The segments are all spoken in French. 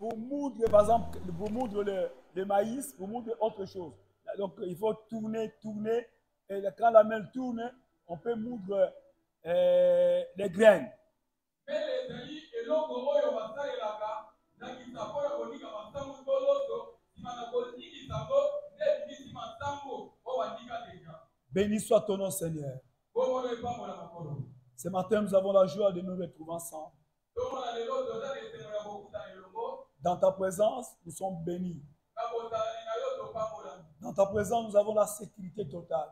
pour moudre, par exemple, pour moudre le maïs, pour moudre autre chose. Donc, il faut tourner, tourner. Et quand la main tourne, on peut moudre les graines. Béni soit ton nom, Seigneur. Ce matin, nous avons la joie de nous retrouver ensemble. Dans ta présence, nous sommes bénis. Dans ta présence, nous avons la sécurité totale.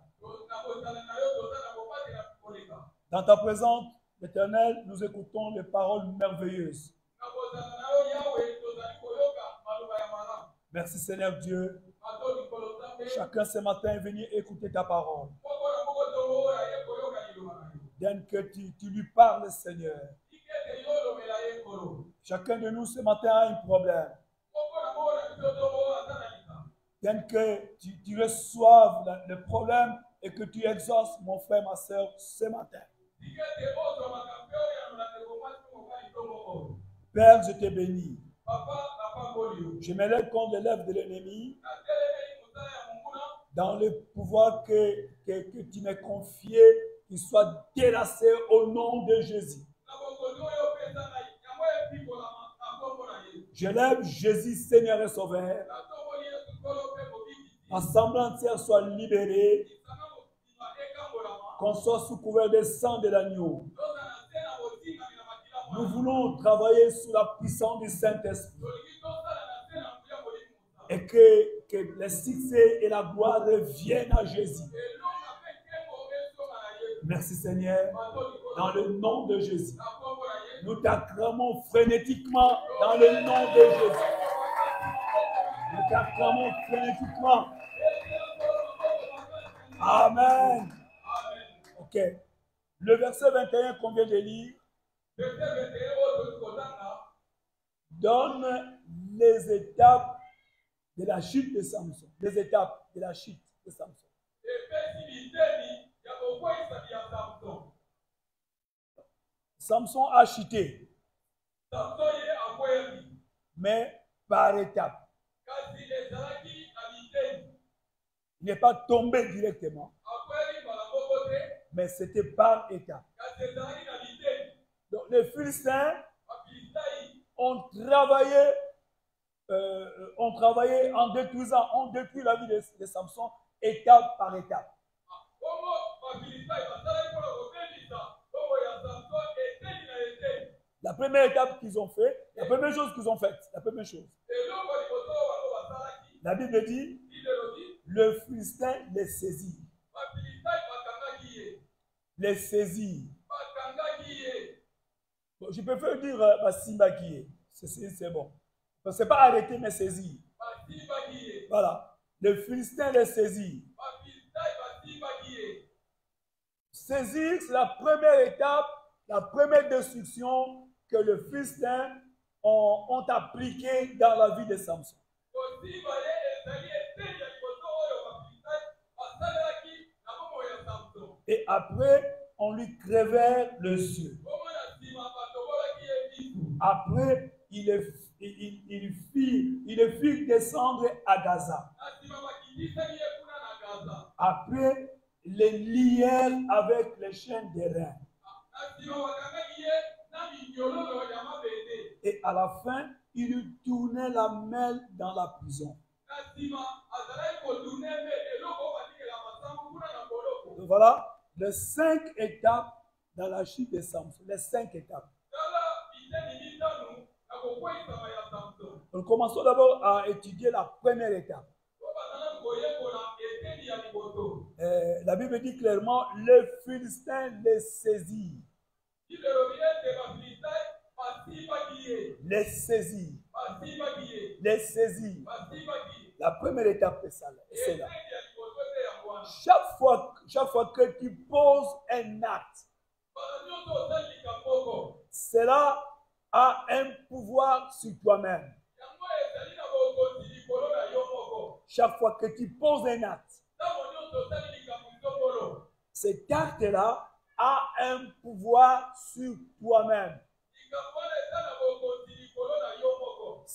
Dans ta présence, l'Éternel, nous écoutons les paroles merveilleuses. Merci Seigneur Dieu. Chacun ce matin est venu écouter ta parole. Bien que tu lui parles, Seigneur. Chacun de nous ce matin a un problème. Bien que tu reçoives le problème et que tu exauces, mon frère, ma soeur, ce matin. Père, je te bénis. Je m'élève contre les lèvres de l'ennemi dans le pouvoir que tu m'as confié, qu'il soit délassé au nom de Jésus. Je lève Jésus, Seigneur et Sauveur. L'assemblée entière soit libérée, qu'on soit sous couvert des sang de l'agneau. Nous voulons travailler sous la puissance du Saint-Esprit. Et que le succès et la gloire reviennent à Jésus. Merci Seigneur, dans le nom de Jésus. Nous t'acclamons frénétiquement dans le nom de Jésus. Nous t'acclamons frénétiquement. Amen. Ok. Le verset 21 qu'on vient de lire donne les étapes de la chute de Samson. Les étapes de la chute de Samson. Samson a chuté, mais par étapes. Il n'est pas tombé directement, mais c'était par étapes. Donc les Philistins ont travaillé en détruisant, on détruit la vie de Samson étape par étape. La première étape qu'ils ont fait, la première chose qu'ils ont faite, la première chose. La Bible dit, le Philistin les saisit. Les saisit. Bon, je préfère dire Simba qui est. C'est bon. Ce n'est pas arrêter, mais saisir. Voilà. Le Philistin les saisit. Saisir, c'est la première étape, la première destruction que les Philistins ont appliquée dans la vie de Samson. Et après, on lui crevait le yeux. Après, il le fit descendre à Gaza. Après, les lièrent avec les chaînes d'airain. Et à la fin, il lui tournait la main dans la prison. Donc voilà les 5 étapes dans la chute de Samson. Les 5 étapes. Donc commençons d'abord à étudier la première étape. La Bible dit clairement, les Philistins les saisirent. Les saisirent. Les saisirent. La première étape, c'est là. Chaque fois que tu poses un acte, cela a un pouvoir sur toi-même. Chaque fois que tu poses un acte, cet acte-là a un pouvoir sur toi-même.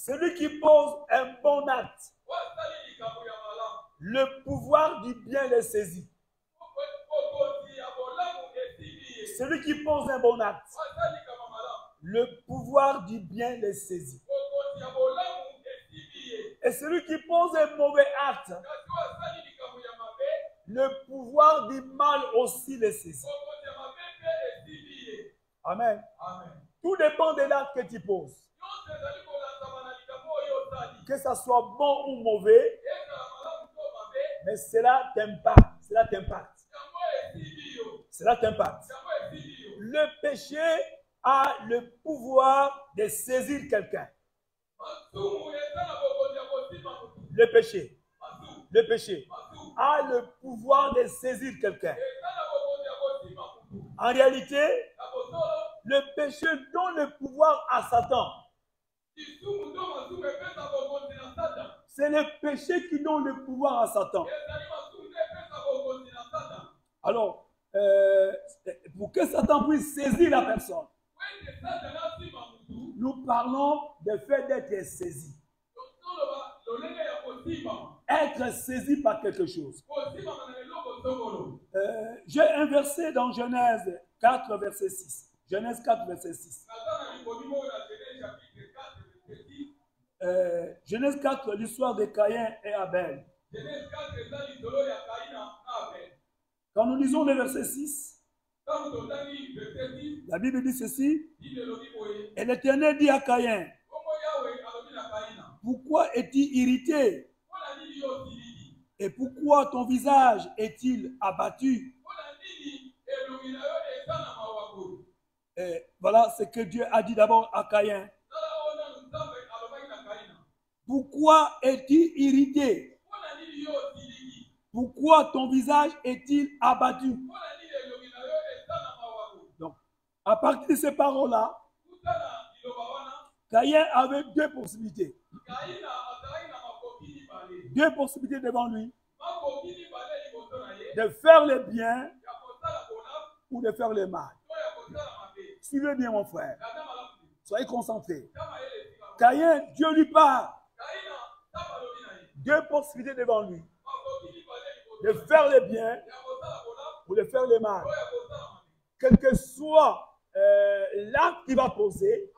Celui qui pose un bon acte, le pouvoir du bien le saisit. Celui qui pose un bon acte, le pouvoir du bien le saisit. Et celui qui pose un mauvais acte, le pouvoir du mal aussi le saisit. Amen. Tout dépend de l'acte que tu poses. Que ça soit bon ou mauvais, mais cela t'impacte. Cela t'impacte. Cela t'impacte. Le péché a le pouvoir de saisir quelqu'un. Le péché a le pouvoir de saisir quelqu'un. En réalité, le péché donne le pouvoir à Satan. C'est le péché qui donne le pouvoir à Satan. Alors, pour que Satan puisse saisir la personne, nous parlons du fait d'être saisi. Être saisi par quelque chose. J'ai un verset dans Genèse 4, verset 6. Genèse 4, verset 6. Genèse 4, l'histoire de Caïn et Abel. Quand nous lisons le verset 6, la Bible dit ceci. Et l'Éternel dit à Caïn, pourquoi es-tu irrité? Et pourquoi ton visage est-il abattu? Et voilà ce que Dieu a dit d'abord à Caïn. Pourquoi es-tu irrité? Pourquoi ton visage est-il abattu? Donc, à partir de ces paroles-là, Caïn avait deux possibilités. Deux possibilités devant lui. De faire le bien ou de faire le mal. Suivez bien mon frère. Soyez concentrés. Caïn, Dieu lui parle. Deux possibilités devant lui. De faire le bien ou de faire le mal. Quel que soit l'acte qu'il va poser.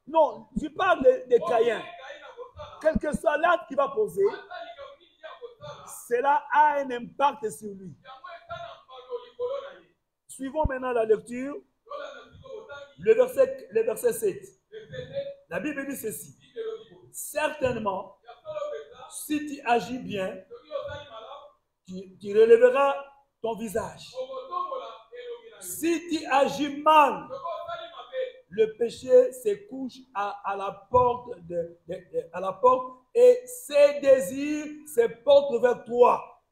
Non, je parle de Caïn. Quel que soit l'acte qu'il va poser, cela a un impact sur lui. Suivons maintenant la lecture. Le verset 7. La Bible dit ceci. Certainement, si tu agis bien, tu relèveras ton visage. Si tu agis mal, le péché se couche à la porte à la porte et ses désirs se portent vers toi.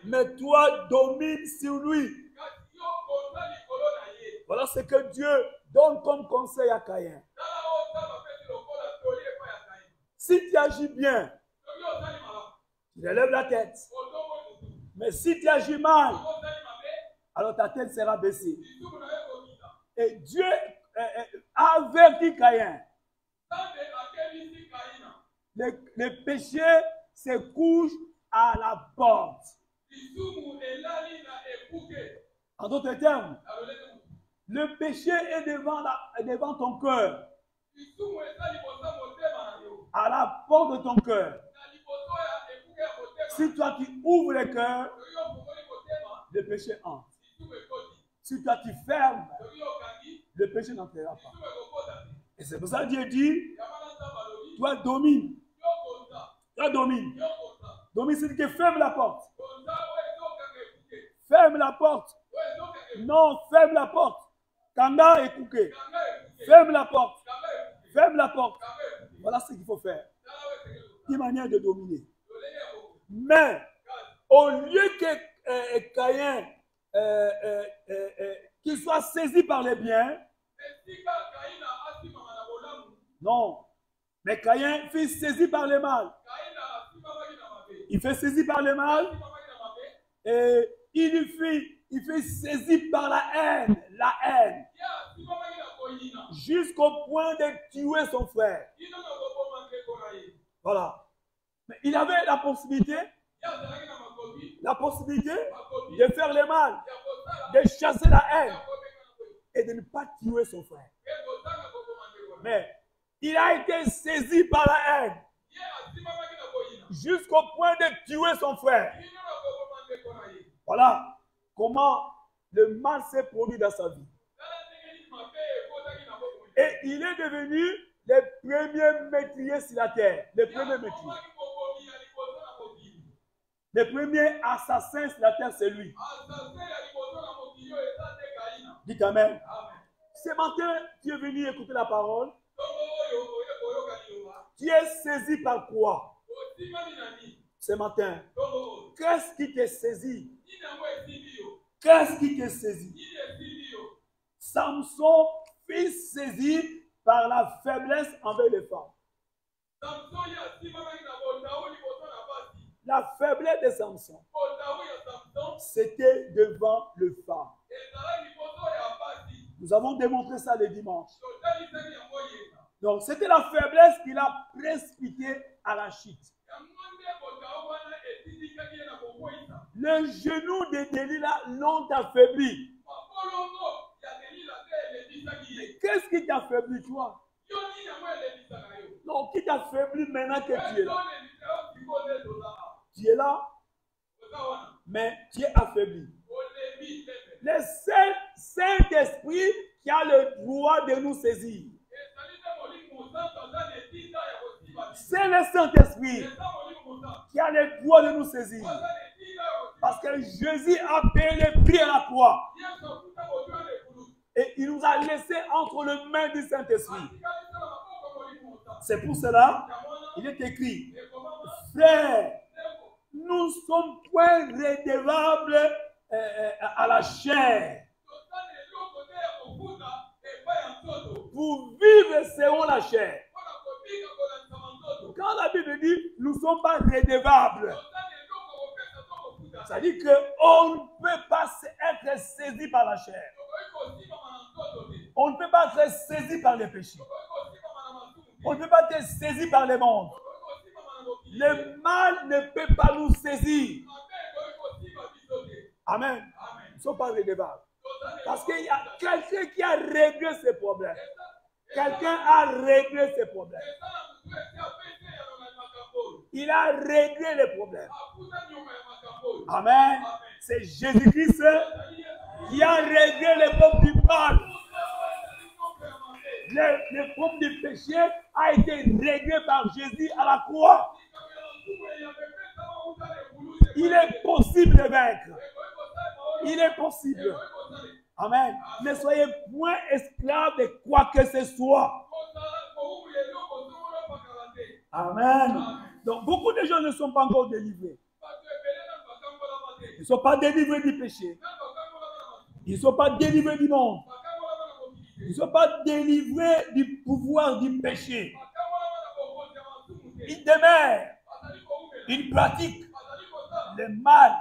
Mais toi domine sur lui. Voilà ce que Dieu donne comme conseil à Caïn. Si tu agis bien, tu relèves la tête. Mais si tu agis mal, alors ta tête sera baissée. Et Dieu a averti Caïn. Le péché se couche à la porte. En d'autres termes, le péché est devant ton cœur. À la porte de ton cœur. Si toi tu ouvres le cœur, le péché entre. Si toi tu fermes, le péché n'entrera pas. Et c'est pour ça que Dieu dit, toi domine. Toi domine. Domine, c'est que ferme la porte. Ferme la porte. Non, ferme la porte. Kanda et Kouké. Ferme la porte. Ferme la porte. Voilà ce qu'il faut faire. Une manière de dominer. Mais, au lieu que Caïn qu'il soit saisi par les biens, non. Mais Caïn fut saisi par le mal. Il fait saisi par le mal et il lui fit il fait saisir par la haine, jusqu'au point de tuer son frère. Voilà. Mais il avait la possibilité de faire le mal, de chasser la haine et de ne pas tuer son frère. Mais il a été saisi par la haine jusqu'au point de tuer son frère. Voilà comment le mal s'est produit dans sa vie. Et il est devenu le premier métier sur la terre. Le premier métier. Le premier assassin sur la terre, c'est lui. Dites Amen. Ce matin, tu es venu écouter la parole. Tu es saisi par quoi? Ce matin. Qu'est-ce qui te saisit? Qu'est-ce qui te saisit? Samson fut saisi par la faiblesse envers les femmes. La faiblesse de Samson, c'était devant le femme. Nous avons démontré ça le dimanche. Donc, c'était la faiblesse qui l'a précipité à la chute. Les genoux de Delilah l'ont affaibli. Qu'est-ce qui t'affaiblit, toi? Non, qui t'affaiblit maintenant que tu es là? Tu es là, mais tu es affaibli. Le Saint-Esprit qui a le droit de nous saisir. C'est le Saint-Esprit qui a le droit de nous saisir. Parce que Jésus a payé le prix à la croix. Et il nous a laissé entre les mains du Saint-Esprit. C'est pour cela, il est écrit, frère, nous sommes point redevables à la chair. Pour vivre selon la chair. Quand la Bible dit, nous ne sommes pas redevables, ça dit qu'on ne peut pas être saisi par la chair. On ne peut pas être saisi par les péchés. On ne peut pas être saisi par le monde. Le mal ne peut pas nous saisir. Amen. Nous ne sommes pas redevables. Parce qu'il y a quelqu'un qui a réglé ses problèmes. Quelqu'un a réglé ses problèmes. Il a réglé les problèmes. Amen. C'est Jésus-Christ qui a réglé les problèmes du mal. Le problème du péché a été réglé par Jésus à la croix. Il est possible de vaincre. Il est possible. Amen. Ne soyez point esclaves de quoi que ce soit. Amen. Donc, beaucoup de gens ne sont pas encore délivrés. Ils ne sont pas délivrés du péché. Ils ne sont pas délivrés du monde. Ils ne sont pas délivrés du pouvoir du péché. Ils demeurent. Ils pratiquent le mal.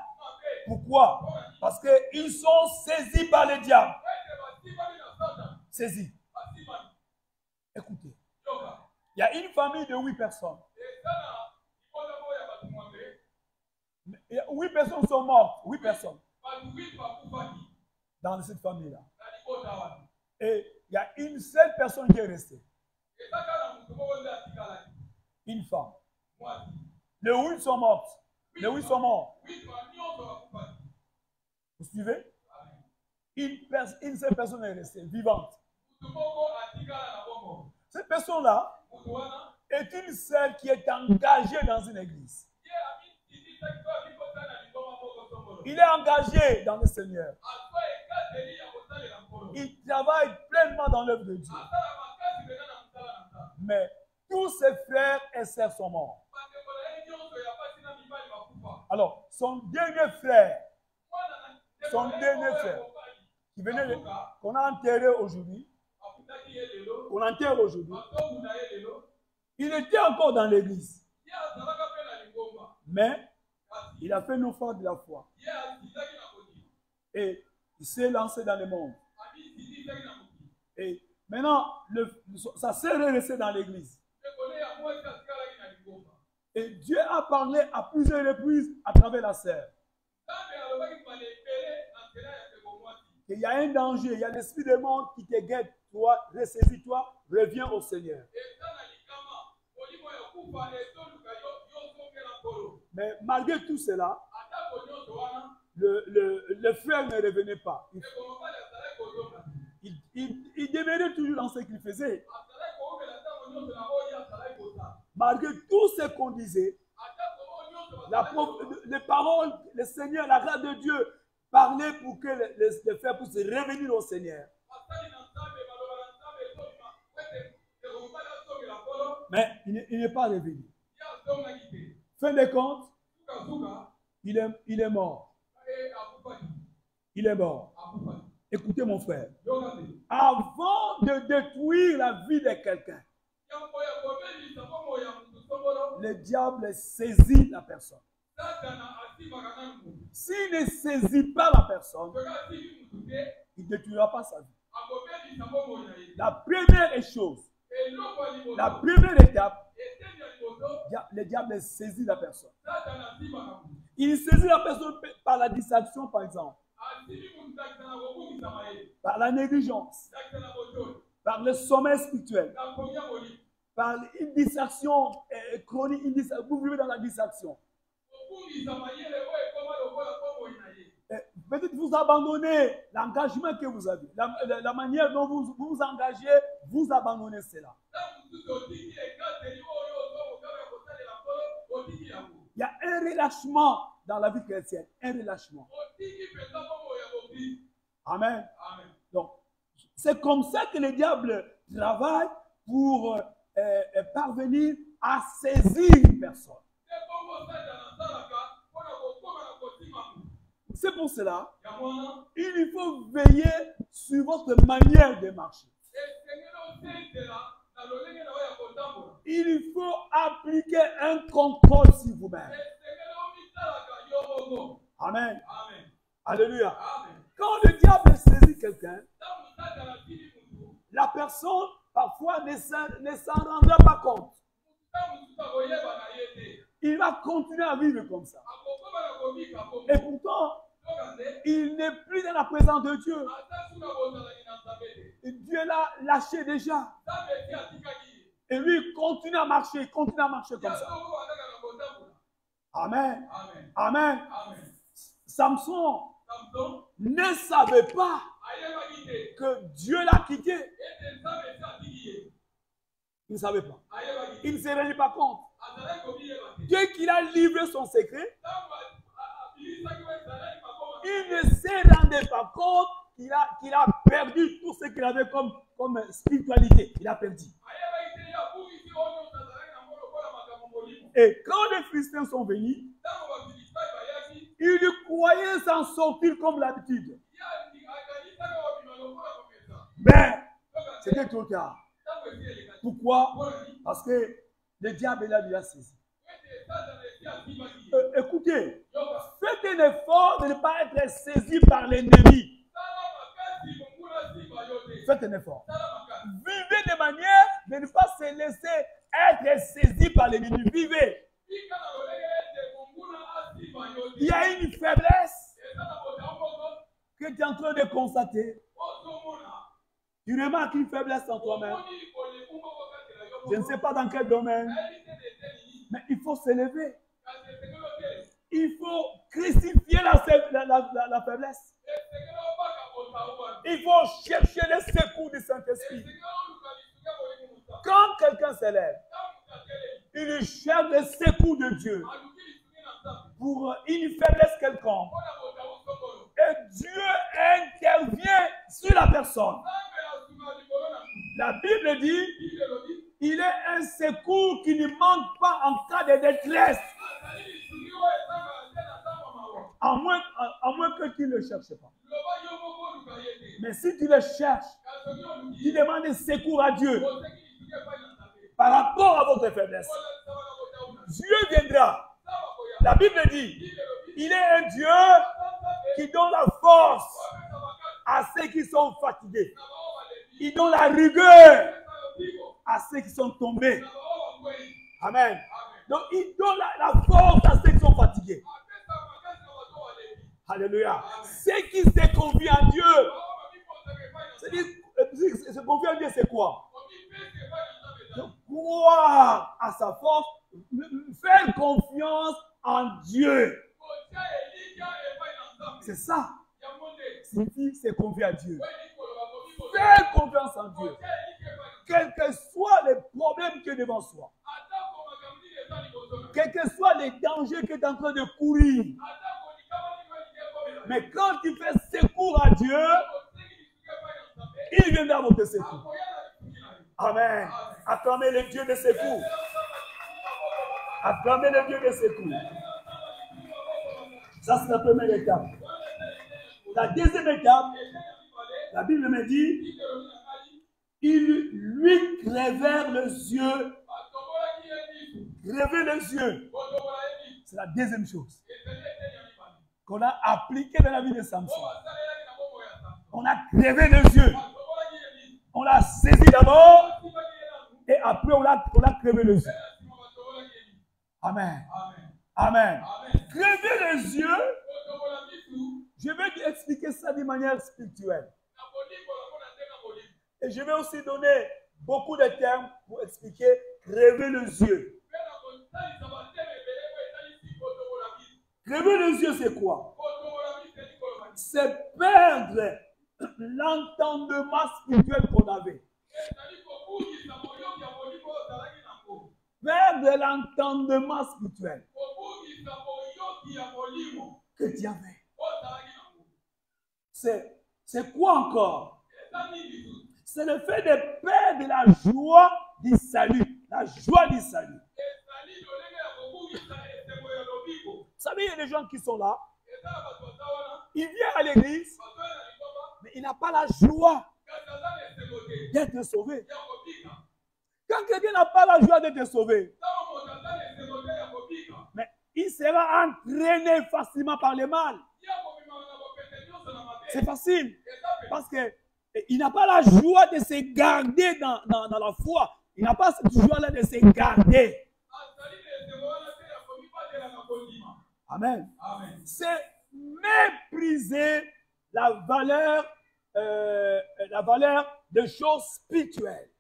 Pourquoi? Parce qu'ils sont saisis par le diable. Saisis. Écoutez. Il y a une famille de 8 personnes. 8 personnes sont mortes. 8 personnes. Dans cette famille-là. Et il y a une seule personne qui est restée. Une femme. Les 8 sont mortes. Les 8 sont morts. Vous suivez? Une seule personne est restée, vivante. Cette personne-là est une seule qui est engagée dans une église. Il est engagé dans le Seigneur. Il travaille pleinement dans l'œuvre de Dieu. Mais tous ses frères et sœurs sont morts. Alors, son dernier frère, qui venait qu'on a enterré aujourd'hui, il était encore dans l'église. Mais il a fait naufrage de la foi. Et il s'est lancé dans le monde. Et maintenant, sa sœur est restée dans l'église. Et Dieu a parlé à plusieurs reprises à travers la sœur. Il y a un danger, il y a l'esprit du monde qui te guette. Toi, ressaisis-toi, reviens au Seigneur. Mais malgré tout cela, le frère ne revenait pas. Il demeurait toujours dans ce qu'il faisait. Malgré tout ce qu'on disait, les paroles, le Seigneur, la grâce de Dieu parlait pour que les frères puissent revenir au Seigneur. Mais il n'est pas revenu. Fin de compte, il est mort. Il est mort. Écoutez mon frère. Avant de détruire la vie de quelqu'un, le diable saisit la personne. S'il ne saisit pas la personne, il ne détruira pas sa vie. La première chose, la première étape, le diable saisit la personne. Il saisit la personne par la distraction, par exemple, par la négligence, par le sommeil spirituel, par une distraction chronique. Vous vivez dans la distraction. Peut-être vous abandonnez l'engagement que vous avez, la manière dont vous vous engagez, vous abandonnez cela. Il y a un relâchement dans la vie chrétienne, un relâchement. Amen. Donc, c'est comme ça que le diable travaille pour parvenir à saisir une personne. C'est pour cela il faut veiller sur votre manière de marcher. Il faut appliquer un contrôle sur vous-même. Amen. Alléluia. Quand le diable saisit quelqu'un, la personne parfois ne s'en rendra pas compte. Il va continuer à vivre comme ça. Et pourtant, il n'est plus dans la présence de Dieu. Et Dieu l'a lâché déjà. Et lui, il continue à marcher comme ça. Amen. Amen. Samson ne savait pas que Dieu l'a quitté. Il ne savait pas. Il ne se rendait pas compte. Dès qu'il a livré son secret, il ne se rendait pas compte qu'il a perdu tout ce qu'il avait comme spiritualité. Il a perdu. Et quand les Philistins sont venus, ils croyaient s'en sortir comme l'habitude. Mais c'était trop tard. Pourquoi? Parce que le diable lui a saisi. Écoutez, faites un effort de ne pas être saisi par l'ennemi. Faites un effort. Vivez de manière de ne pas se laisser être saisi par l'ennemi. Vivez. Il y a une faiblesse que tu es en train de constater. Tu remarques une faiblesse en toi-même. Je ne sais pas dans quel domaine. Mais il faut s'élever. Il faut crucifier la faiblesse. Il faut chercher les secours du Saint-Esprit. Quand quelqu'un s'élève, il cherche les secours de Dieu pour une faiblesse quelconque. Et Dieu intervient sur la personne. La Bible dit, il est un secours qui ne manque pas en cas de détresse. À moins que tu ne le cherches pas. Mais si tu le cherches, tu demandes secours à Dieu par rapport à votre faiblesse. Dieu viendra. La Bible dit, il est un Dieu qui donne la force à ceux qui sont fatigués. Il donne la rigueur à ceux qui sont tombés. Amen. Donc, il donne la force à ceux qui sont fatigués. Alléluia. Ceux qui se confient en Dieu. Se confier en Dieu, c'est quoi? De croire à sa force, faire confiance en Dieu. C'est ça. Signifie se confier à Dieu. Faire confiance en Dieu. Quels que soient les problèmes qui sont devant soi. Quels que soient les dangers que tu es en train de courir. Mais quand tu fais secours à Dieu, il viendra vous te secours. Amen. Acclamez le Dieu de secours. Acclamez le Dieu de secours. Ça, c'est la première étape. La deuxième étape, la Bible me dit, ils lui crevèrent les yeux. Crever les yeux. C'est la deuxième chose qu'on a appliquée dans la vie de Samson. On a crevé les yeux. On l'a saisi d'abord et après on l'a crevé les yeux. Amen. Amen. Crever les yeux, je vais expliquer ça de manière spirituelle. Et je vais aussi donner beaucoup de termes pour expliquer crever les yeux. Crever les yeux, c'est quoi? C'est perdre l'entendement spirituel qu'on avait. Perdre l'entendement spirituel que tu avais. C'est quoi encore? C'est le fait de perdre la joie du salut. La joie du salut. Vous savez, il y a des gens qui sont là. Il vient à l'église, mais il n'a pas la joie d'être sauvé. Quand quelqu'un n'a pas la joie d'être sauvé, mais il sera entraîné facilement par le mal. C'est facile. Parce qu'il n'a pas la joie de se garder dans la foi. Il n'a pas cette joie-là de se garder. Amen. C'est mépriser la valeur des choses spirituelles.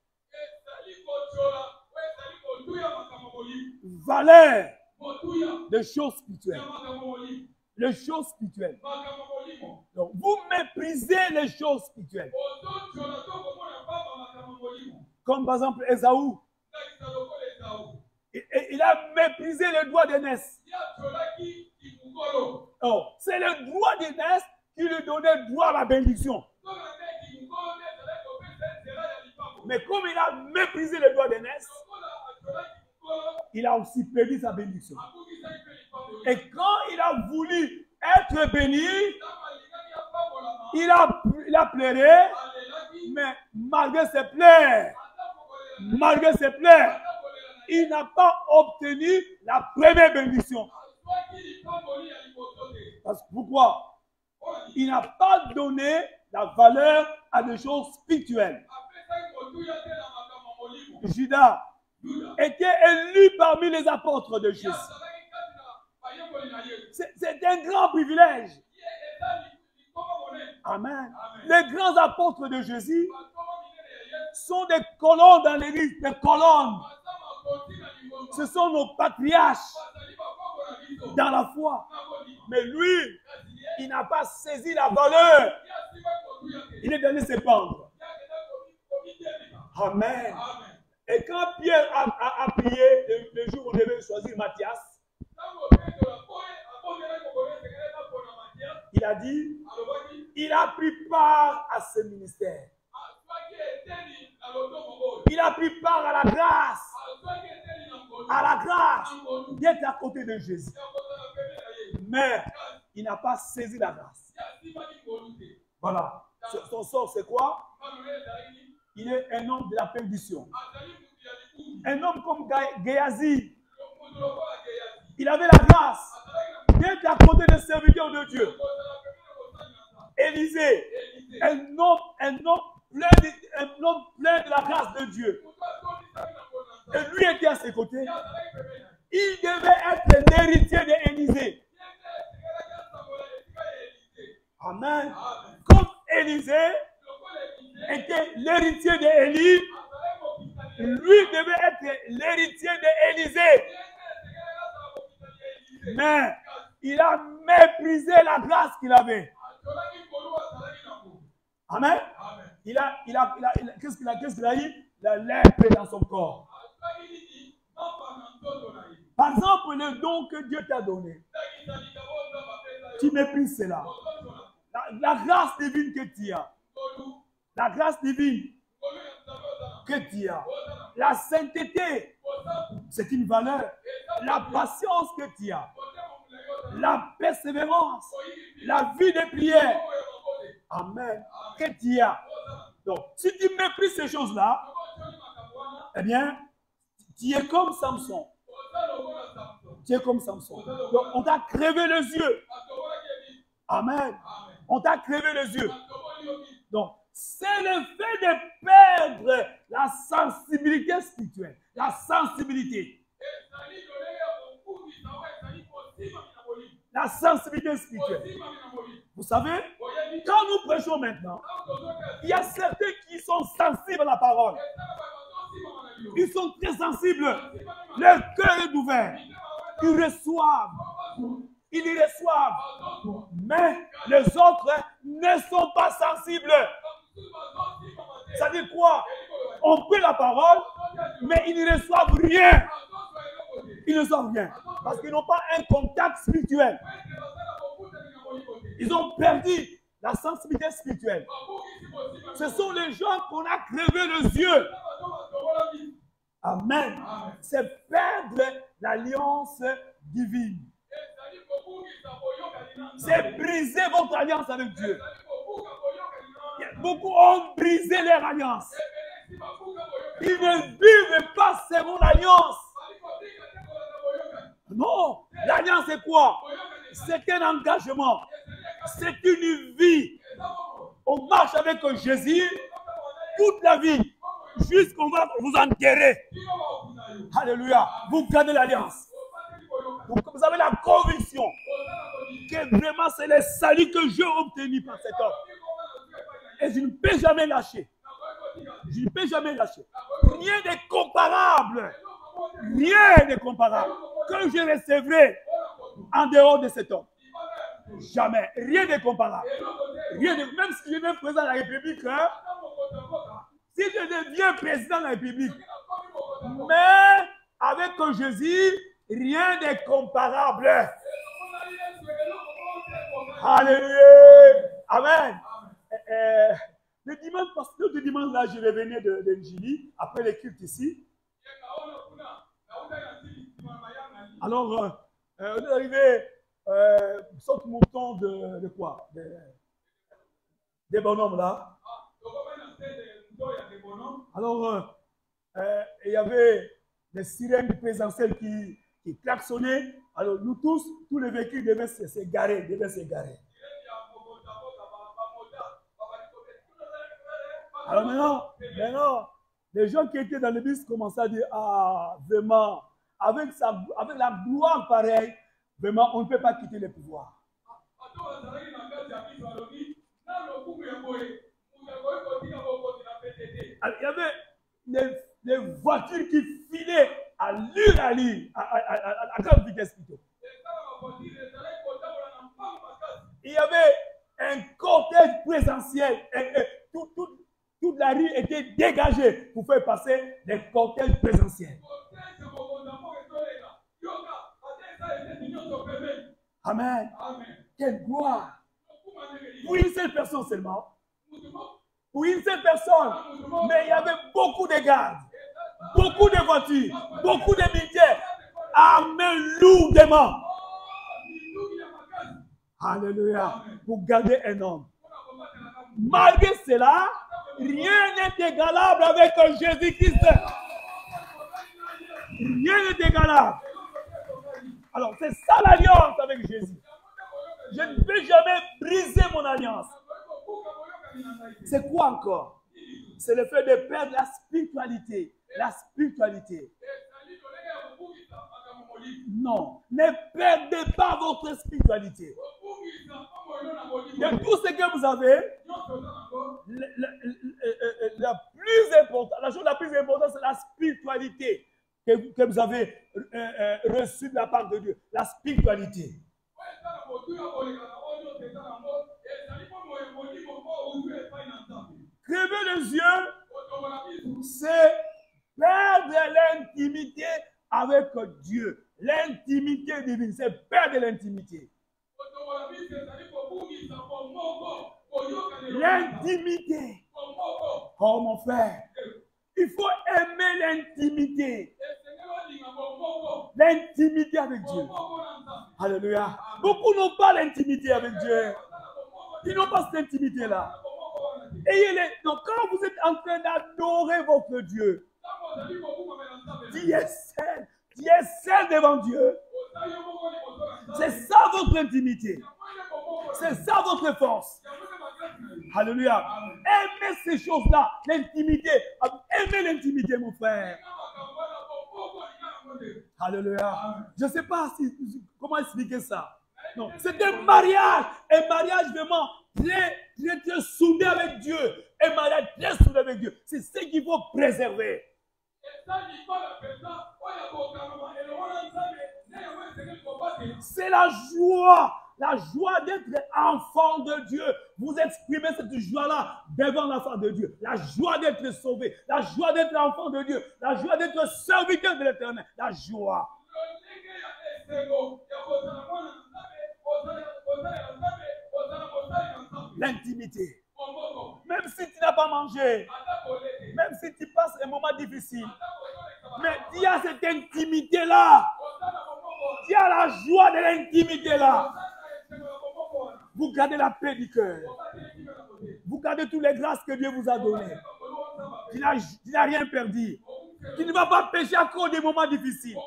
Valeur des choses spirituelles. Les choses spirituelles. Donc, vous méprisez les choses spirituelles. Comme par exemple Ésaü. Il a méprisé le droit d'aînesse. Oh, c'est le droit d'aînesse qui lui donnait droit à la bénédiction. Mais comme il a méprisé le droit d'aînesse, il a aussi perdu sa bénédiction. Et quand il a voulu être béni, il a pleuré, mais malgré ses pleurs, il n'a pas obtenu la première bénédiction. Parce que pourquoi? Il n'a pas donné la valeur à des choses spirituelles. Judas était élu parmi les apôtres de Jésus. C'est un grand privilège. Amen. Les grands apôtres de Jésus sont des colonnes dans l'église, des colonnes. Ce sont nos patriarches dans la foi. Mais lui, il n'a pas saisi la valeur. Il est allé se pendre. Amen. Et quand Pierre a prié le jour où on devait choisir Matthias, il a dit, il a pris part à ce ministère. Il a pris part à la grâce. À la grâce d'être à côté de Jésus. Mais il n'a pas saisi la grâce. Voilà. Son sort, c'est quoi? Il est un homme de la perdition. Un homme comme Géasi. Il avait la grâce d'être à côté des serviteurs de Dieu. Élisée, un homme plein de la grâce de Dieu. Et lui était à ses côtés. Il devait être l'héritier d'Élisée. Amen. Comme Élisée était l'héritier d'Élie, lui devait être l'héritier d'Élisée. Mais il a méprisé la grâce qu'il avait. Amen. Qu'est-ce qu'il a dit? La lèpre dans son corps. Par exemple, le don que Dieu t'a donné, tu méprises cela. La grâce divine que tu as, la grâce divine que tu as, la sainteté, c'est une valeur. La patience que tu as, la persévérance, la vie de prière, amen, que tu as. Donc, si tu méprises ces choses-là, eh bien, tu es comme Samson. Tu es comme Samson. Donc, on t'a crevé les yeux. Amen. On t'a crevé les yeux. Donc, c'est le fait de perdre la sensibilité spirituelle. La sensibilité. La sensibilité spirituelle. Vous savez, quand nous prêchons maintenant, il y a certains qui sont sensibles à la parole. Ils sont très sensibles. Leur cœur est ouvert. Ils reçoivent. Ils y reçoivent. Mais les autres ne sont pas sensibles. Ça veut dire quoi? On peut la parole, mais ils ne reçoivent rien. Ils ne reçoivent rien. Parce qu'ils n'ont pas un contact spirituel. Ils ont perdu la sensibilité spirituelle. Ce sont les gens qu'on a crevé les yeux. Amen. C'est perdre l'alliance divine. C'est briser votre alliance avec Dieu. Beaucoup ont brisé leur alliance. Ils ne vivent pas selon l'alliance. Non, l'alliance c'est quoi? C'est un engagement. C'est une vie. On marche avec Jésus toute la vie. Jusqu'on va vous enterrer. Alléluia. Vous gardez l'alliance. Vous avez la conviction que vraiment c'est le salut que Dieu a obtenu par cet homme. Et je ne peux jamais lâcher. Je ne peux jamais lâcher. Rien n'est comparable. Rien n'est comparable. Que je recevrai en dehors de cet homme. Jamais. Rien n'est comparable. Même si je deviens président de la République, hein, si je deviens président de la République, mais avec Jésus, rien n'est comparable. Alléluia. Amen. Le dimanche, là, je revenais de Njili, après les cultes ici. Alors, on est arrivé, saute mouton de quoi? Des bonhommes là. Alors, il y avait des sirènes présidentielles qui klaxonnaient. Alors, nous tous les véhicules devaient s'égarer. Alors maintenant, les gens qui étaient dans le bus commençaient à dire, ah, vraiment, avec la gloire pareille, vraiment, on ne peut pas quitter le pouvoir. Alors, il y avait des voitures qui filaient à l'une, à grande vitesse plutôt. Il y avait un cortège présidentiel. Toute la rue était dégagée pour faire passer des cortèges présidentiels. Amen. Quelle gloire. Pour une seule personne seulement. Pour une seule personne. Mais il y avait beaucoup de gardes, beaucoup de voitures, beaucoup de militaires armés lourdement. Alléluia. Pour garder un homme. Malgré cela, rien n'est égalable avec Jésus-Christ. Rien n'est égalable. Alors, c'est ça l'alliance avec Jésus. Je ne peux jamais briser mon alliance. C'est quoi encore? C'est le fait de perdre la spiritualité. La spiritualité. Non, ne perdez pas votre spiritualité. De tout ce que vous avez, la chose la plus importante, c'est la spiritualité que vous avez reçue de la part de Dieu. La spiritualité. Crever les yeux, c'est perdre l'intimité avec Dieu. L'intimité divine, c'est perdre l'intimité. L'intimité. Oh mon frère, il faut aimer l'intimité. L'intimité avec Dieu. Alléluia. Beaucoup n'ont pas l'intimité avec Dieu. Ils n'ont pas cette intimité-là. Donc quand vous êtes en train d'adorer votre Dieu, qui est seul devant Dieu, c'est ça votre intimité. C'est ça votre force. Alléluia. Aimez ces choses-là, l'intimité. Aimez l'intimité, mon frère. Alléluia. Je ne sais pas comment expliquer ça. Non, c'est un mariage. Un mariage vraiment très soudé avec Dieu. Un mariage très soudé avec Dieu. C'est ce qu'il faut préserver. C'est la joie d'être enfant de Dieu. Vous exprimez cette joie-là devant l'enfant de Dieu. La joie d'être sauvé, la joie d'être enfant de Dieu, la joie d'être serviteur de l'Éternel, la joie. L'intimité. Même si tu n'as pas mangé, même si tu passes un moment difficile, mais tu as cette intimité-là. Tu as la joie de l'intimité-là. Vous gardez la paix du cœur. Vous gardez toutes les grâces que Dieu vous a données. Tu n'as rien perdu. Tu ne vas pas pécher à cause des moments difficiles.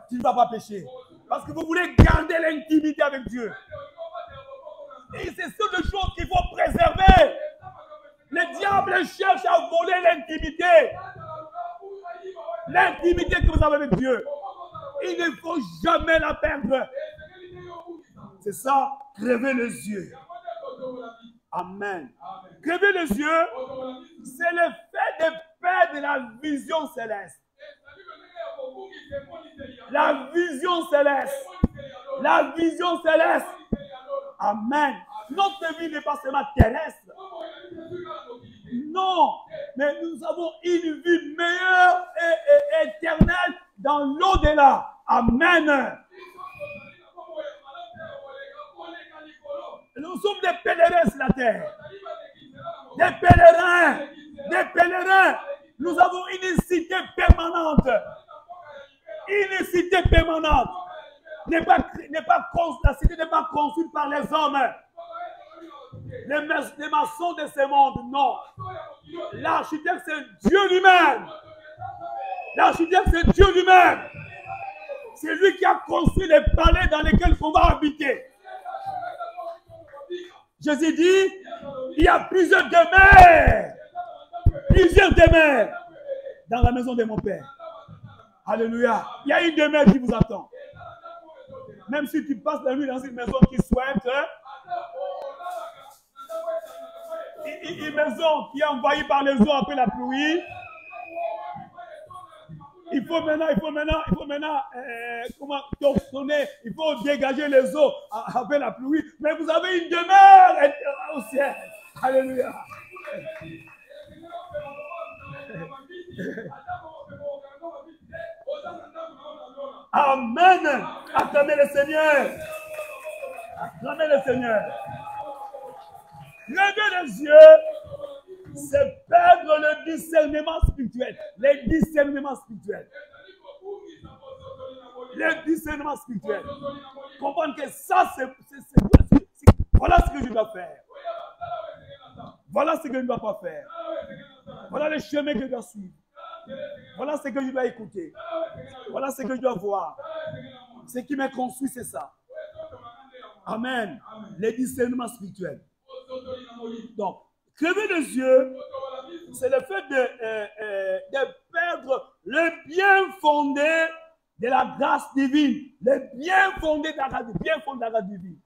Tu ne vas pas pécher. Parce que vous voulez garder l'intimité avec Dieu. Et c'est ce genre de choses qu'il faut préserver. Le diable cherche à voler l'intimité. L'intimité que vous avez avec Dieu. Il ne faut jamais la perdre. C'est ça, crever les yeux. Amen. Crever les yeux, c'est le fait de perdre la vision céleste. La vision céleste. La vision céleste. Amen. Notre vie n'est pas seulement terrestre. Non, mais nous avons une vie meilleure et éternelle dans l'au-delà. Amen. Nous sommes des pèlerins sur la terre. Des pèlerins. Des pèlerins. Nous avons une cité permanente. Une cité permanente. La cité n'est pas construite par les hommes. Les maçons de ce monde, non. L'architecte, c'est Dieu lui-même. L'architecte, c'est Dieu lui-même. C'est lui qui a construit les palais dans lesquels on va habiter. Jésus dit, il y a plusieurs demeures. Plusieurs demeures dans la maison de mon Père. Alléluia. Il y a une demeure qui vous attend. Même si tu passes la nuit dans une maison qui souhaite, une maison qui est envahie par les eaux après la pluie, il faut maintenant comment torsionner, il faut dégager les eaux après la pluie, mais vous avez une demeure au ciel. Alléluia. Amen. Acclamez le Seigneur. Acclamez le Seigneur. Lever les yeux, c'est perdre le discernement spirituel. Le discernement spirituel. Le discernement spirituel. Comprendre que ça, voilà ce que je dois faire. Voilà ce que je ne dois pas faire. Voilà le chemin que je dois suivre. Voilà ce que je dois écouter. Voilà ce que je dois voir. Ce qui me construit, c'est ça. Amen. Le discernement spirituel. Donc, crever les yeux, c'est le fait de perdre le bien fondé de la grâce divine. Le bien fondé de la grâce divine.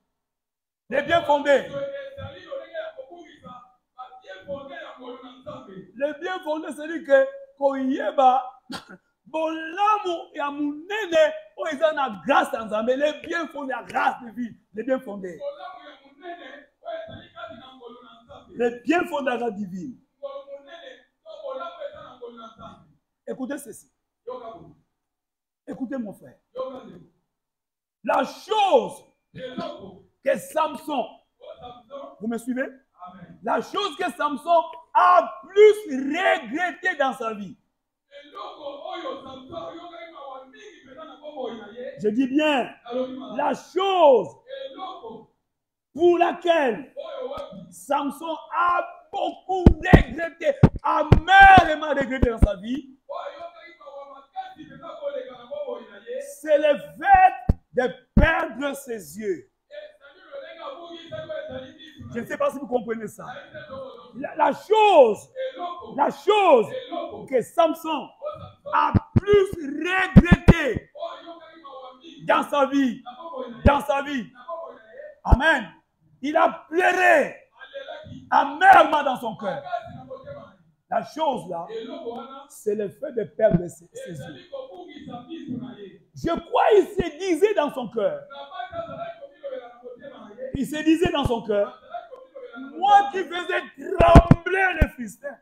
Le bien fondé. Le bien fondé, c'est-à-dire que Koyeba, Bolamu et Amunene, ils ont la grâce ensemble. Le bien fondé, la grâce divine. Le bien fondé. Le bien fondé de la grâce divine. Écoutez ceci. Écoutez mon frère. La chose que Samson, vous me suivez? La chose que Samson a plus regretté dans sa vie. Je dis bien, la chose pour laquelle Samson a beaucoup regretté, amèrement regretté dans sa vie, c'est le fait de perdre ses yeux. Je ne sais pas si vous comprenez ça. La chose que Samson a plus regretté dans sa vie. Amen. Il a pleuré amèrement dans son cœur. La chose là, c'est le fait de perdre ses yeux. Je crois qu'il se disait dans son cœur. Il se disait dans son cœur, moi qui faisais trembler les Philistins,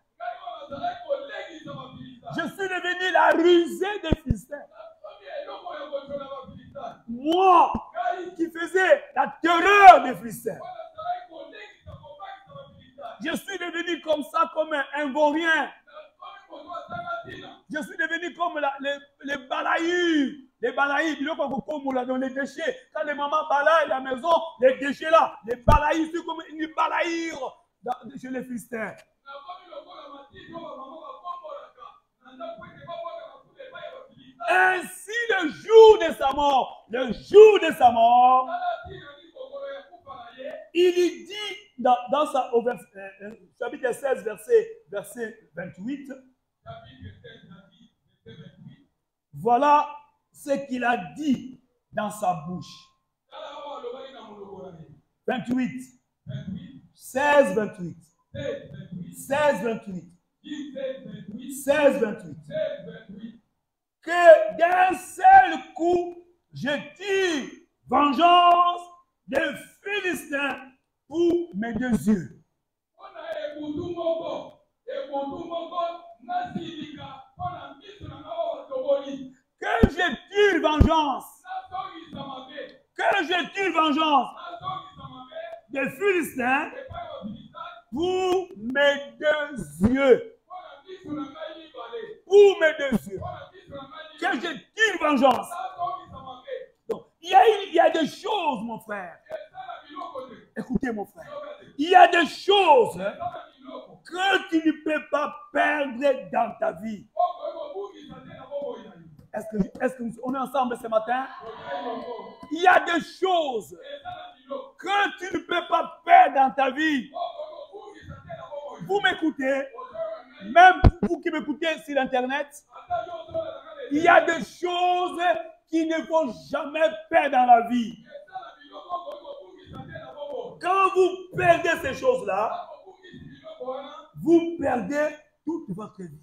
je suis devenu la rusée des Philistins. Moi qui faisais la terreur des Philistins, je suis devenu comme ça, comme un vaurien. Je suis devenu comme les balaïs. Les balaïs, dans les déchets. Quand les mamans balayent la maison, les déchets là, les balaïs, c'est comme une balaïre chez les Philistins. Ainsi, le jour de sa mort, il y dit dans sa, au chapitre 16, verset 28, voilà ce qu'il a dit dans sa bouche. 28. 16, 28. 16, 28. 16, 28. Que d'un seul coup, je tire vengeance des Philistins pour mes deux yeux. Que je tire vengeance. Que je tire vengeance des Philistins pour mes deux yeux. Pour mes deux yeux. Que je tire vengeance. Donc, il y a des choses, mon frère. Écoutez, mon frère. Il y a des choses que tu ne peux pas perdre dans ta vie. Est-ce qu'on est ensemble ce matin? Il y a des choses que tu ne peux pas perdre dans ta vie. Vous m'écoutez? Même vous qui m'écoutez sur Internet, il y a des choses qui ne vont jamais perdre dans la vie. Quand vous perdez ces choses-là, vous perdez toute votre vie.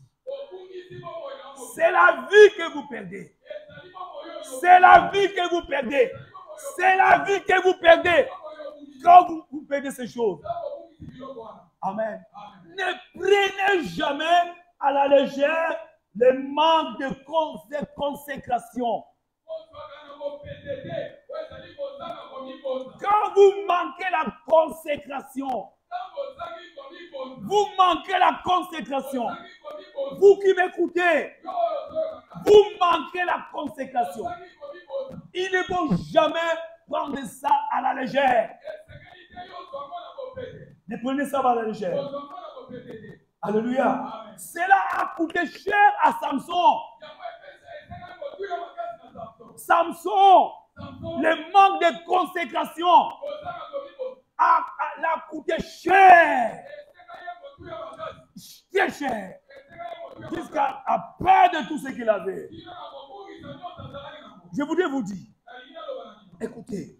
C'est la vie que vous perdez. C'est la vie que vous perdez. C'est la vie que vous perdez. Quand vous perdez ces choses. Amen. Ne prenez jamais à la légère le manque de consécration. Quand vous manquez la consécration, vous manquez la consécration. Vous qui m'écoutez, vous manquez la consécration. Il ne faut jamais prendre ça à la légère. Ne prenez ça à la légère. Alléluia. Cela a coûté cher à Samson. Samson, le manque de consécration l'a coûté cher. Très cher. Jusqu'à perdre tout ce qu'il avait. Je voudrais vous dire, écoutez,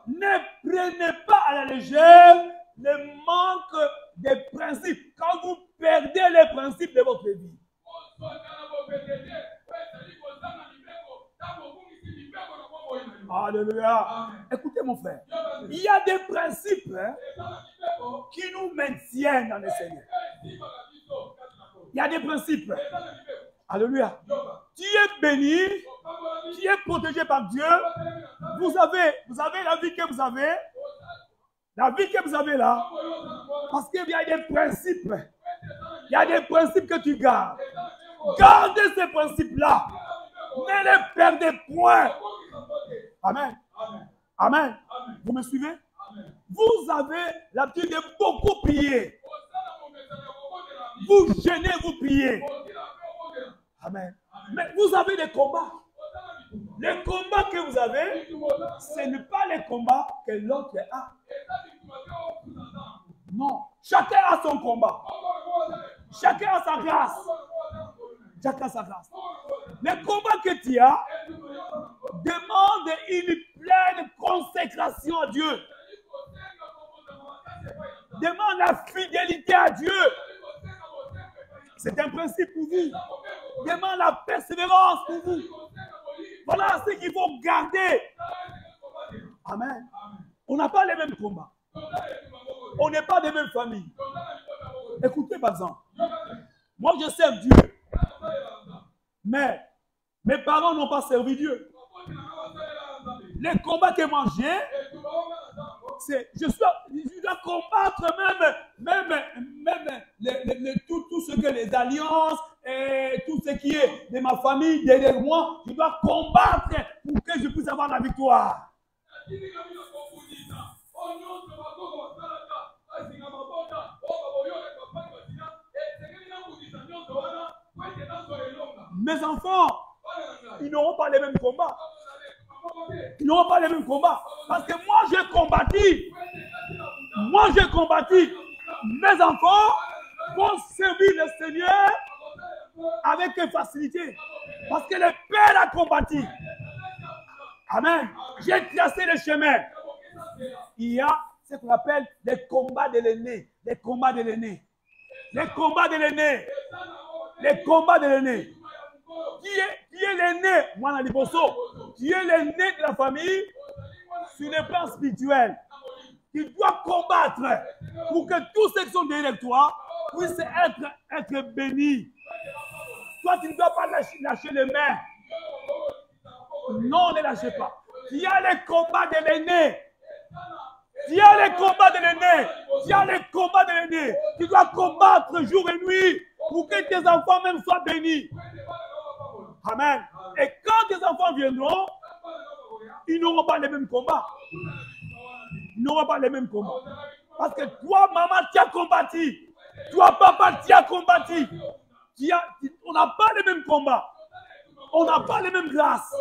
ne prenez pas à la légère le manque des principes. Quand vous perdez les principes de votre vie, alléluia. Écoutez mon frère, il y a des principes qui nous maintiennent dans le Seigneur. Il y a des principes. Alléluia. Tu es béni, tu es protégé par Dieu. Vous avez la vie que vous avez. La vie que vous avez là. Parce qu'il y a des principes. Il y a des principes que tu gardes. Gardez ces principes-là. Ne les perdez point. Amen. Amen. Vous me suivez? Vous avez l'habitude de beaucoup prier. Vous jeûnez, vous priez. Amen. Mais vous avez des combats. Les combats que vous avez, ce n'est pas les combats que l'autre a. Non. Chacun a son combat. Chacun a sa grâce. Chacun a sa grâce. Les combats que tu as demandent une pleine consécration à Dieu. Demande la fidélité à Dieu. C'est un principe pour vous. Demande la persévérance pour vous. Voilà ce qu'il faut garder. Amen. On n'a pas les mêmes combats. On n'est pas des mêmes familles. Écoutez par exemple. Moi je sers Dieu. Mais mes parents n'ont pas servi Dieu. Les combats que moi j'ai, c'est je dois combattre même tout ce que les alliances et tout ce qui est de ma famille derrière moi, je dois combattre pour que je puisse avoir la victoire. Mes enfants, ils n'auront pas les mêmes combats. Ils n'auront pas les mêmes combats. Parce que moi, j'ai combattu. Moi, j'ai combattu. Mes enfants vont servir le Seigneur avec facilité. Parce que le Père a combattu. Amen. J'ai tracé le chemin. Il y a ce qu'on appelle les combats de l'aîné. Les combats de l'aîné. Les combats de l'aîné. Les combats de l'aîné. Qui est l'aîné? Moi, dans l'Ibosso. Qui est l'aîné de la famille sur le plan spirituel. Qui doit combattre pour que tous ceux qui sont derrière toi puissent être bénis. Toi, tu ne dois pas lâcher les mains. Non, ne lâchez pas. Il y a les combats de l'aîné. Il y a les combats de l'aîné. Il y a les combats de l'aîné. Tu dois combattre jour et nuit pour que tes enfants même soient bénis. Amen. Et quand tes enfants viendront, ils n'auront pas les mêmes combats. Ils n'auront pas les mêmes combats. Parce que toi, maman, tu as combattu. Toi, papa, tu as combattu. On n'a pas les mêmes combats. On n'a pas les mêmes grâces.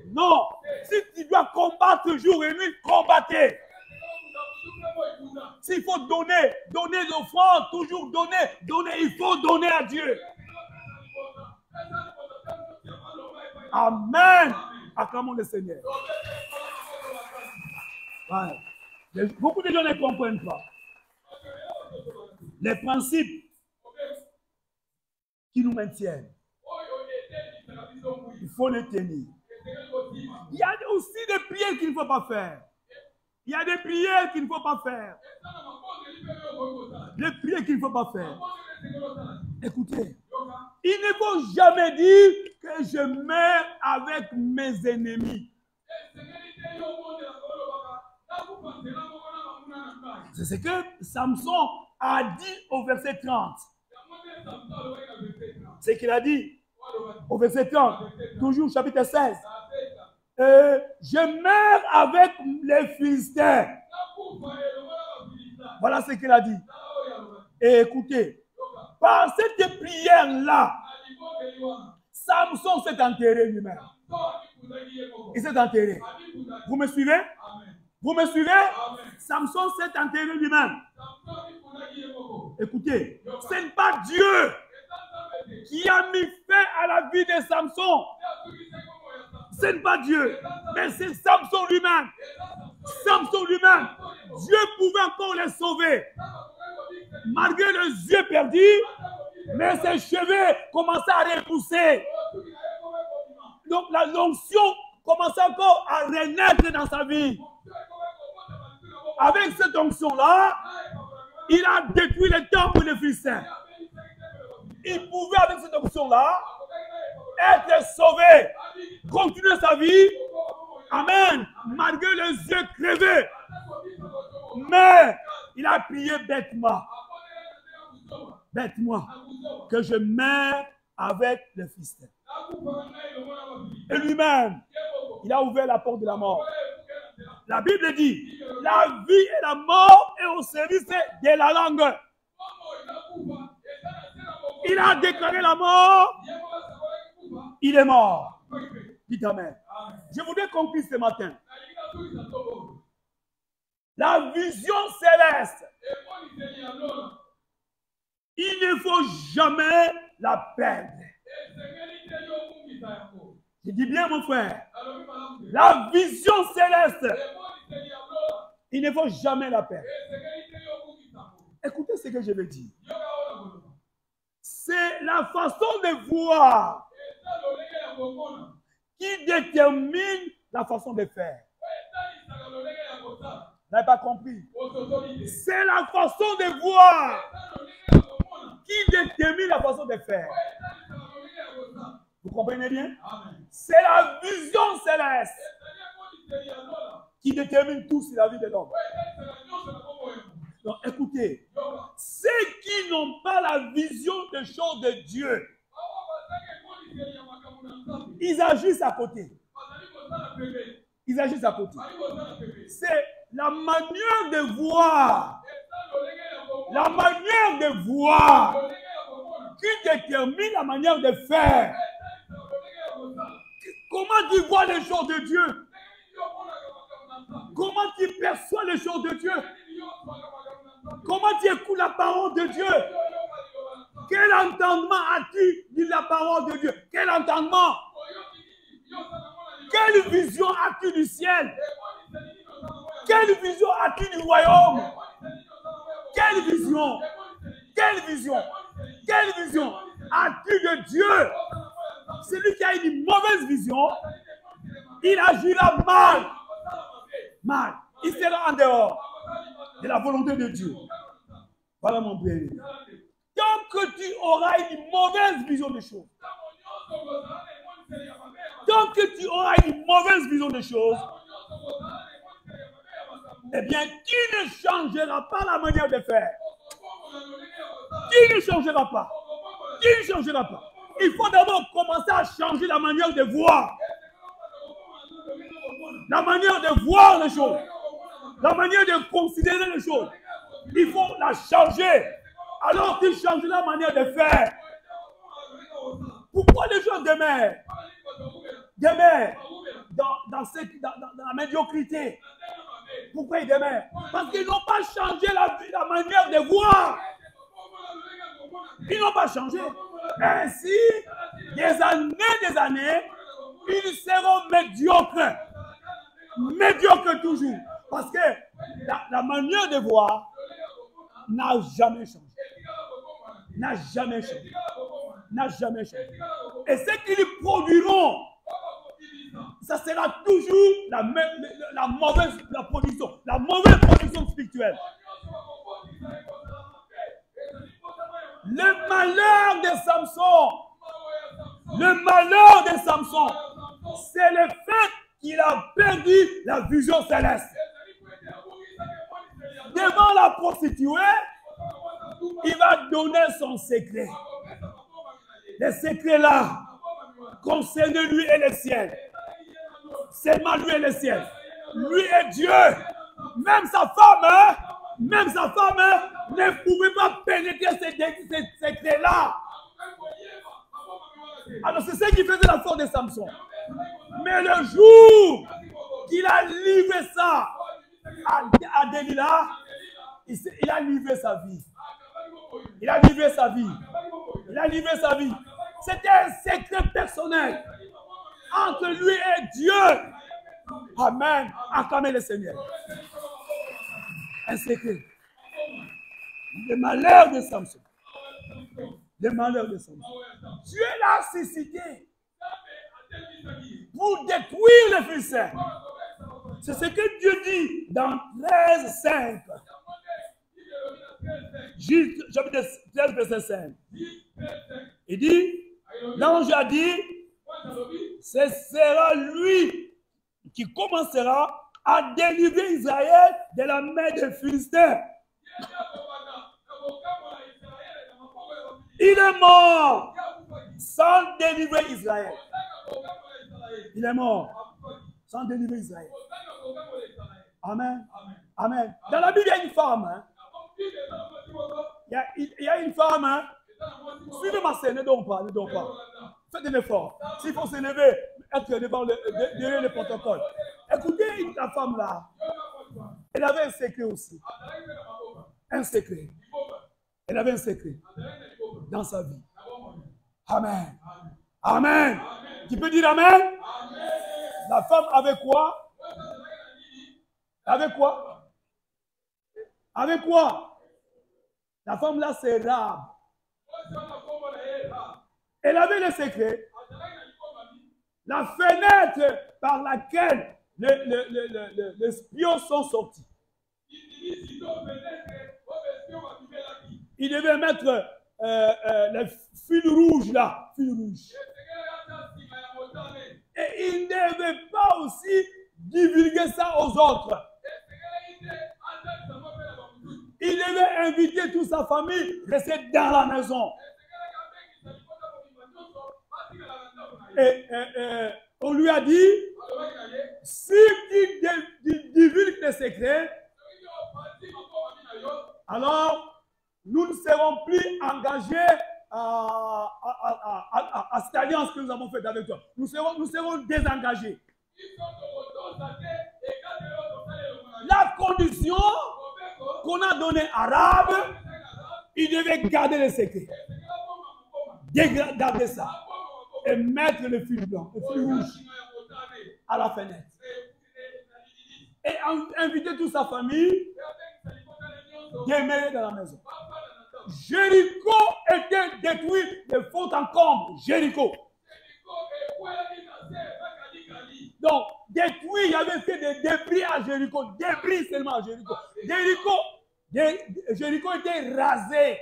Non. Si tu dois combattre jour et nuit, combattez. S'il faut donner l'offrande, toujours donner, il faut donner à Dieu. Amen. Acclamons le Seigneur. Ouais. Beaucoup de gens ne comprennent pas. Les principes qui nous maintiennent, il faut les tenir. Il y a aussi des prières qu'il ne faut pas faire. Il y a des prières qu'il ne faut pas faire. Des prières qu'il ne faut pas faire. Écoutez, il ne faut jamais dire que je meurs avec mes ennemis. C'est ce que Samson a dit au verset 30. C'est qu'il a dit au verset 30, toujours chapitre 16. Je meurs avec les Philistins. Voilà ce qu'il a dit. Et écoutez, par cette prière-là, Samson s'est enterré lui-même. Il s'est enterré. Vous me suivez? Vous me suivez? Samson s'est enterré lui-même. Écoutez, ce n'est pas Dieu qui a mis fin à la vie de Samson. Ce n'est pas Dieu, mais c'est Samson lui-même. Samson lui-même. Dieu pouvait encore le sauver. Malgré les yeux perdus, mais ses cheveux commençaient à repousser. Donc la l'onction commençait encore à renaître dans sa vie. Avec cette onction-là, il a détruit le temple des Philistins. Il pouvait, avec cette onction-là, être sauvé, continuer sa vie. Amen. Malgré les yeux crevés. Mais il a prié bêtement. Bêtement. Que je meure avec les Philistins. Et lui-même, il a ouvert la porte de la mort. La Bible dit, la vie et la mort est au service de la langue. Il a déclaré la mort. Il est mort. Dites amen. Je voudrais conclure ce matin. La vision céleste. Il ne faut jamais la perdre. Je dis bien mon frère. La vision céleste. Il ne faut jamais la perdre. Écoutez ce que je veux dire. C'est la façon de voir qui détermine la façon de faire. Vous n'avez pas compris? C'est la façon de voir qui détermine la façon de faire. Vous comprenez bien? C'est la vision céleste qui détermine tout sur la vie de l'homme. Donc écoutez, ceux qui n'ont pas la vision des choses de Dieu, ils agissent à côté. Ils agissent à côté. C'est la manière de voir. La manière de voir qui détermine la manière de faire. Comment tu vois les choses de Dieu? Comment tu perçois les choses de Dieu? Comment tu écoutes la parole de Dieu? Quel entendement as-tu de la parole de Dieu? Quel entendement? Quelle vision as-tu du ciel? Quelle vision as-tu du royaume? Quelle vision? Quelle vision? Quelle vision as-tu de Dieu? Celui qui a une mauvaise vision, il agira mal. Mal. Il sera en dehors de la volonté de Dieu. Voilà mon bien. Tant que tu auras une mauvaise vision des choses, tant que tu auras une mauvaise vision des choses, eh bien, tu ne changeras pas la manière de faire. Tu ne changeras pas. Tu ne changeras pas. Il faut d'abord commencer à changer la manière de voir. La manière de voir les choses. La manière de considérer les choses. Il faut la changer. Alors tu changes la manière de faire. Pourquoi les gens demeurent dans la médiocrité? Pourquoi ils demeurent? Parce qu'ils n'ont pas changé la manière de voir. Ils n'ont pas changé. Ainsi, des années, ils seront médiocres. Médiocres toujours. Parce que la manière de voir n'a jamais changé. N'a jamais changé. N'a jamais changé. Et ce qu'ils produiront, ça sera toujours la mauvaise production spirituelle. Le malheur de Samson, c'est le fait qu'il a perdu la vision céleste. Devant la prostituée, il va donner son secret. Le secret là concerne lui et le ciel. Seulement lui et le ciel. Lui et Dieu. Même sa femme, ne pouvait pas pénétrer ces secrets-là. Alors c'est ce qui faisait la force de Samson. Mais le jour qu'il a livré ça à Delilah, il a livré sa vie. Il a livré sa vie. Il a livré sa vie. C'était un secret personnel entre lui et Dieu. Amen. Acclamez le Seigneur. Un secret. Le malheur de Samson. Le malheur de Samson. Dieu l'a suscité pour détruire les Philistins. C'est ce que Dieu dit dans 13:5. Chapitre 13, verset 5. Il dit, l'ange a dit, ce sera lui qui commencera à délivrer Israël de la main des Philistins. Il est mort sans délivrer Israël. Il est mort sans délivrer Israël. Amen. Amen. Dans la Bible, il y a une femme. Hein? Il y a une femme. Hein? Suivez-moi, ne dors pas, ne dors pas. Faites un effort. S'il faut se lever, être devant le protocole. Écoutez la femme là. Elle avait un secret aussi. Un secret. Elle avait un secret dans sa vie. Amen. Amen. Tu peux dire Amen? La femme avait quoi? Avec quoi? Avec quoi? La femme là, c'est Rahab. Elle avait le secret. La fenêtre par laquelle les espions sont sortis. Il devait mettre le fil rouge là. Fil rouge. Et il ne devait pas aussi divulguer ça aux autres. Il devait inviter toute sa famille, rester dans la maison. Et on lui a dit, si tu divulgues tes secrets, alors nous ne serons plus engagés à cette alliance que nous avons faite avec toi. Nous serons désengagés. La condition qu'on a donnée à Rahab, il devait garder le secret. Garder ça. Et mettre le fil blanc, le fil rouge à la fenêtre. Et inviter toute sa famille, demeurer dans la maison. Jéricho était détruit de fond en comble. Jéricho. Donc, détruit, il y avait fait des débris à Jéricho. Débris seulement à Jéricho. Jéricho était rasé.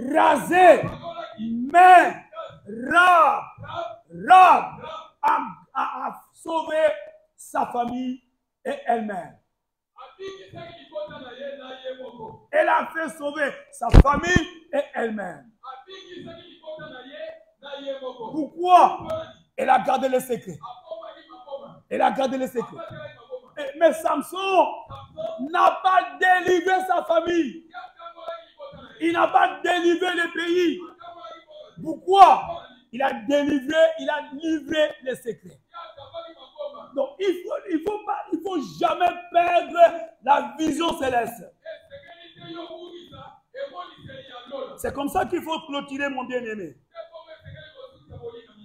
Rasé. Mais Rahab a sauvé sa famille et elle-même. Elle a fait sauver sa famille et elle-même. Pourquoi? Elle a gardé le secret. Elle a gardé le secret. Mais Samson n'a pas délivré sa famille. Il n'a pas délivré le pays. Pourquoi? Il a livré les secrets. Donc, il faut jamais perdre la vision céleste. C'est comme ça qu'il faut clôturer, mon bien-aimé.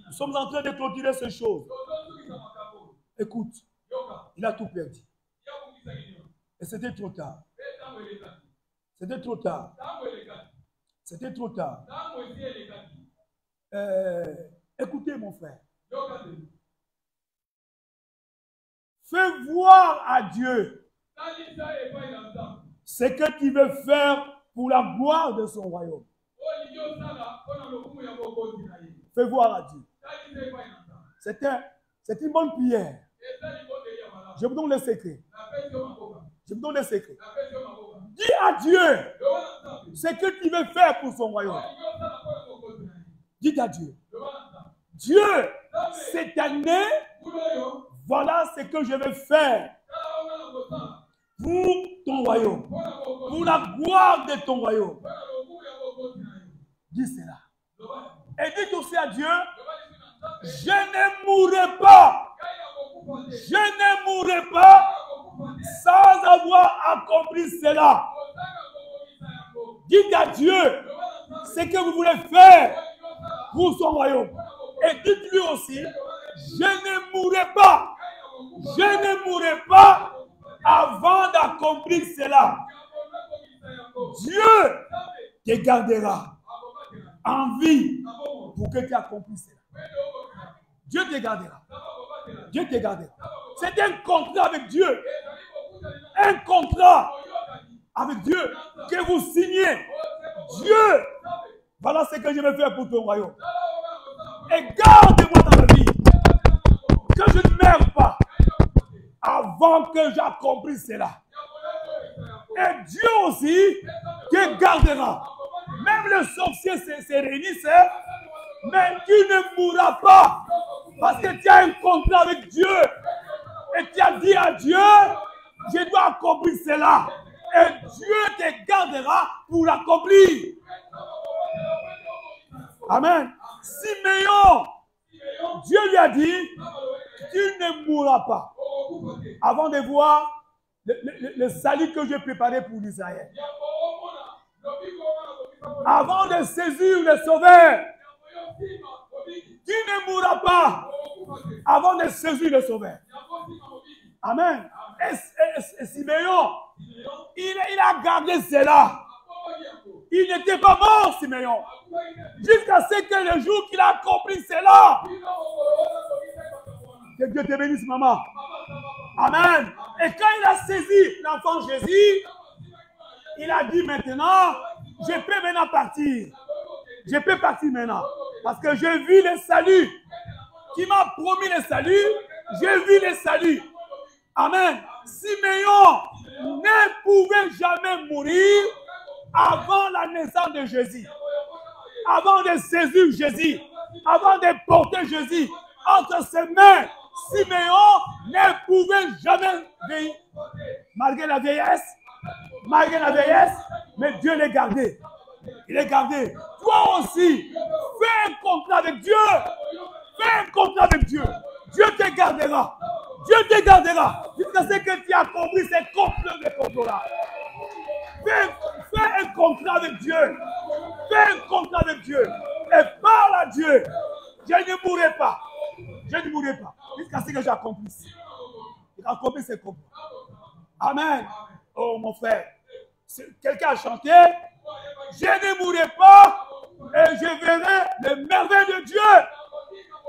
Nous sommes en train de clôturer ces choses. Écoute, il a tout perdu. Et c'était trop tard. C'était trop tard. C'était trop tard. Écoutez, mon frère. Fais voir à Dieu ce que tu veux faire pour la gloire de son royaume. Fais voir à Dieu. C'est une bonne prière. Je vous donne le secret. Je vous donne le secret. Dis à Dieu ce que tu veux faire pour son royaume. Dis à Dieu. Dieu, cette année, voilà ce que je vais faire pour ton royaume. Pour la gloire de ton royaume. Dis cela. Et dis aussi à Dieu Je ne mourrai pas. Je ne mourrai pas sans avoir accompli cela. Dites à Dieu ce que vous voulez faire pour son royaume. Et dites-lui aussi, je ne mourrai pas. Je ne mourrai pas avant d'accomplir cela. Dieu te gardera en vie pour que tu accomplisses cela. Dieu te gardera. Dieu te gardera. C'est un contrat avec Dieu. Un contrat avec Dieu que vous signez. Dieu, voilà ce que je vais faire pour ton royaume. Et garde-moi dans la vie. Que je ne meure pas avant que j'accomplisse cela. Et Dieu aussi te gardera. Même les sorciers se réunissent, mais tu ne mourras pas. Parce que tu as un contrat avec Dieu. Et tu as dit à Dieu, je dois accomplir cela. Et Dieu te gardera pour l'accomplir. Amen. Siméon, Dieu lui a dit, tu ne mourras pas avant de voir le salut que j'ai préparé pour Israël. Avant de saisir le Sauveur, tu ne mourras pas avant de saisir le Sauveur. Amen. Et Siméon, il a gardé cela. Il n'était pas mort, Siméon. Jusqu'à ce que le jour qu'il a accompli cela. Que Dieu te bénisse, maman. Amen. Et quand il a saisi l'enfant Jésus, il a dit maintenant, je peux maintenant partir. Je peux partir maintenant. Parce que j'ai vu le salut. Qui m'a promis le salut, j'ai vu le salut. Amen. Siméon ne pouvait jamais mourir avant la naissance de Jésus. Avant de saisir Jésus. Avant de porter Jésus entre ses mains. Siméon ne pouvait jamais vieillir. Malgré la vieillesse, mais Dieu l'a gardé. Il est gardé. Toi aussi, fais un contrat avec Dieu. Fais un contrat avec Dieu. Dieu te gardera. Dieu te gardera. Jusqu'à ce que tu as compris ces contrats de contrat. Fais un contrat avec Dieu. Fais un contrat avec Dieu. Et parle à Dieu. Je ne mourrai pas. Je ne mourrai pas. Jusqu'à ce que j'accomplisse. J'accomplisse ces contrats. Amen. Oh mon frère. Quelqu'un a chanté. Je ne mourrai pas. Et je verrai les merveilles de Dieu.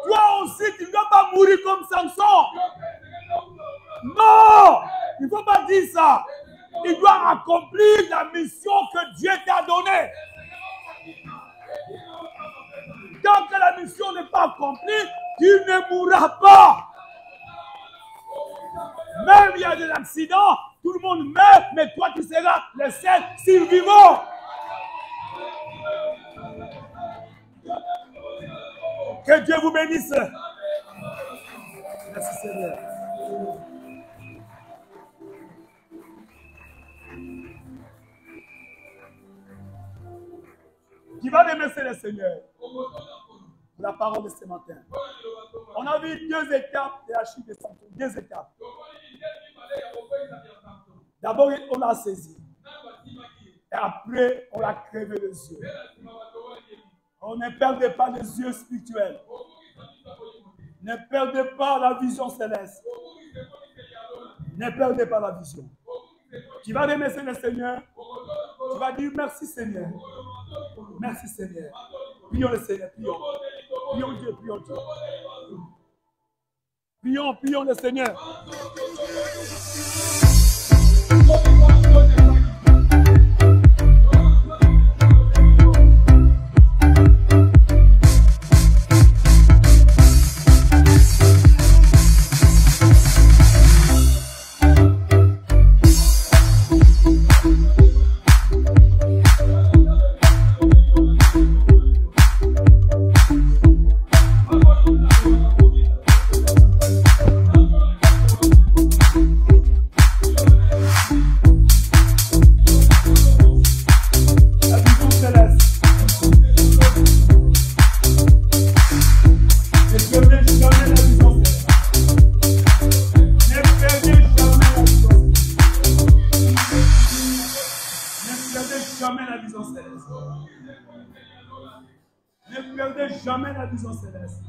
Toi aussi, tu ne dois pas mourir comme Samson. Non. Il ne faut pas dire ça. Il doit accomplir la mission que Dieu t'a donnée. Tant que la mission n'est pas accomplie, tu ne mourras pas. Même il y a des accidents, tout le monde meurt, mais toi tu seras le seul survivant. Que Dieu vous bénisse. Merci Seigneur. Qui va remercier le Seigneur pour la parole de ce matin. On a vu 2 étapes de la chute de Samson. 2 étapes. D'abord, on l'a saisi. Et après, on l'a crevé les yeux. On ne perdait pas les yeux spirituels. Ne perdez pas la vision céleste. Ne perdez pas la vision. Tu vas remercier le Seigneur. Tu vas dire merci Seigneur. Merci Seigneur. Prions le Seigneur. Prions. Prions Dieu. Prions Dieu. Prions le Seigneur. jamais la vision céleste. Ne perdez jamais la vision céleste.